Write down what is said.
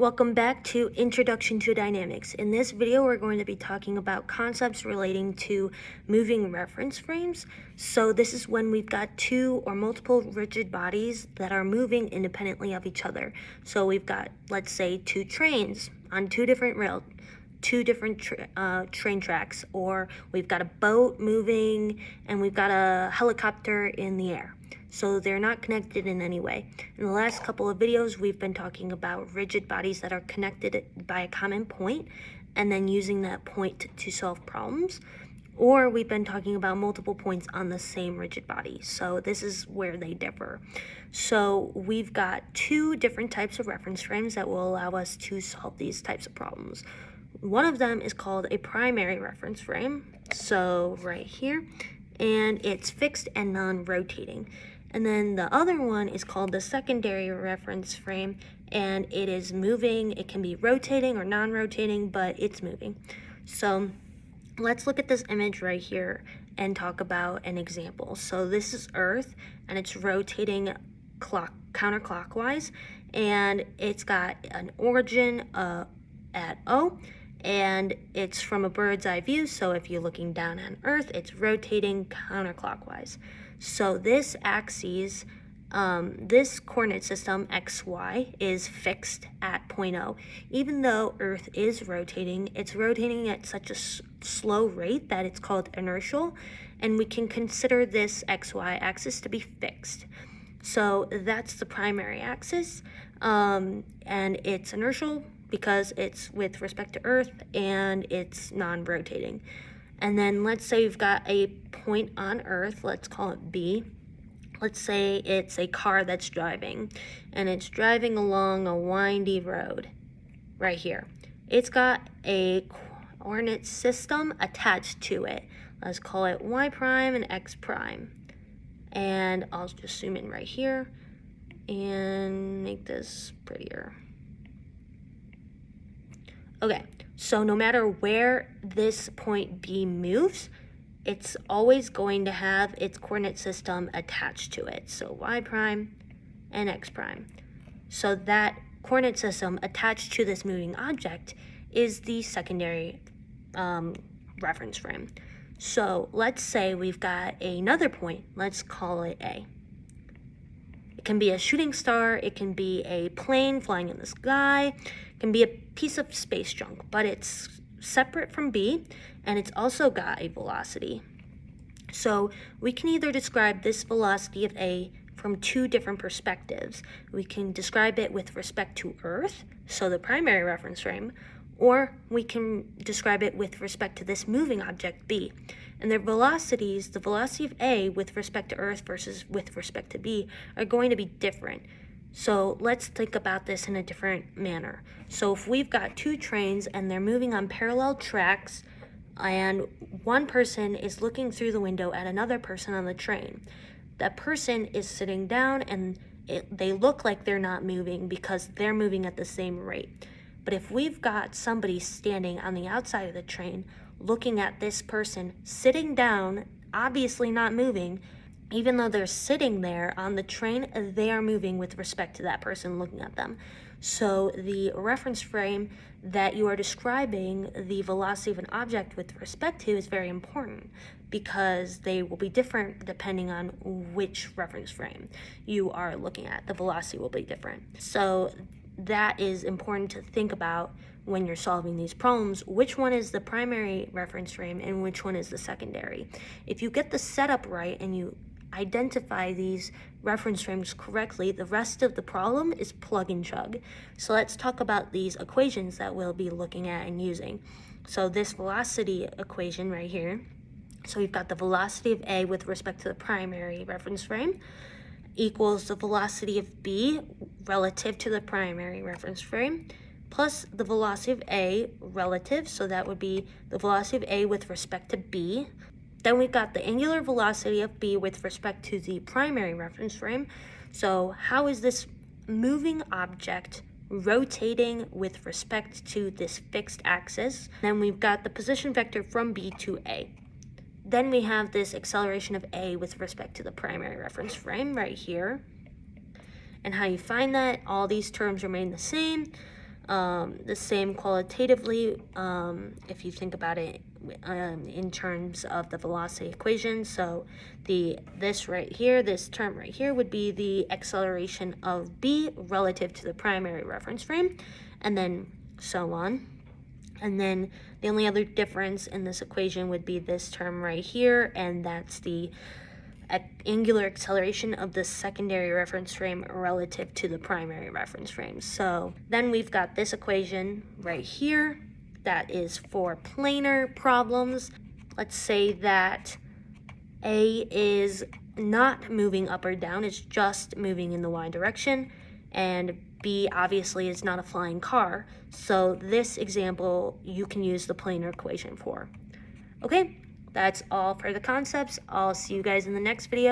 Welcome back to Introduction to Dynamics. In this video, we're going to be talking about concepts relating to moving reference frames. So this is when we've got two or multiple rigid bodies that are moving independently of each other. So we've got, let's say, two trains on two different train tracks, or we've got a boat moving and we've got a helicopter in the air. So they're not connected in any way. In the last couple of videos, we've been talking about rigid bodies that are connected by a common point and then using that point to solve problems. Or we've been talking about multiple points on the same rigid body. So this is where they differ. So we've got two different types of reference frames that will allow us to solve these types of problems. One of them is called a primary reference frame. So right here, and it's fixed and non-rotating. And then the other one is called the secondary reference frame, and it is moving. It can be rotating or non-rotating, but it's moving. So let's look at this image right here and talk about an example. So this is Earth, and it's rotating counterclockwise, and it's got an origin at O, and it's from a bird's eye view. So if you're looking down on Earth, it's rotating counterclockwise. So this axis, this coordinate system, XY, is fixed at point O. Even though Earth is rotating, it's rotating at such a slow rate that it's called inertial, and we can consider this XY axis to be fixed. So that's the primary axis, and it's inertial because it's with respect to Earth, and it's non-rotating. And then let's say you've got a point on Earth, let's call it B. Let's say it's a car that's driving, and it's driving along a windy road right here. It's got a coordinate system attached to it. Let's call it Y prime and X prime. And I'll just zoom in right here and make this prettier. Okay, so no matter where this point B moves, it's always going to have its coordinate system attached to it. So Y prime and X prime. So that coordinate system attached to this moving object is the secondary reference frame. So let's say we've got another point. Let's call it A. It can be a shooting star, it can be a plane flying in the sky, it can be a piece of space junk, but it's separate from B, and it's also got a velocity. So we can either describe this velocity of A from two different perspectives. We can describe it with respect to Earth, so the primary reference frame, or we can describe it with respect to this moving object B. And their velocities, the velocity of A with respect to Earth versus with respect to B, are going to be different. So let's think about this in a different manner. So if we've got two trains and they're moving on parallel tracks, and one person is looking through the window at another person on the train, that person is sitting down and they look like they're not moving because they're moving at the same rate. But if we've got somebody standing on the outside of the train looking at this person sitting down, obviously not moving, even though they're sitting there on the train, they are moving with respect to that person looking at them. So the reference frame that you are describing the velocity of an object with respect to is very important because they will be different depending on which reference frame you are looking at. The velocity will be different. So that is important to think about when you're solving these problems. Which one is the primary reference frame and which one is the secondary? If you get the setup right and you identify these reference frames correctly, the rest of the problem is plug and chug. So let's talk about these equations that we'll be looking at and using. So this velocity equation right here, so we've got the velocity of A with respect to the primary reference frame equals the velocity of B relative to the primary reference frame plus the velocity of A relative, so that would be the velocity of A with respect to B. Then we've got the angular velocity of B with respect to the primary reference frame. So how is this moving object rotating with respect to this fixed axis? Then we've got the position vector from B to A. Then we have this acceleration of A with respect to the primary reference frame right here. And how you find that, all these terms remain the same. The same qualitatively, if you think about it in terms of the velocity equation. So this right here, this term right here would be the acceleration of b relative to the primary reference frame, and then so on. And then the only other difference in this equation would be this term right here, and that's the angular acceleration of the secondary reference frame relative to the primary reference frame. So then we've got this equation right here that is for planar problems. Let's say that A is not moving up or down, it's just moving in the y direction, and B obviously is not a flying car. So this example you can use the planar equation for. Okay, that's all for the concepts. I'll see you guys in the next video.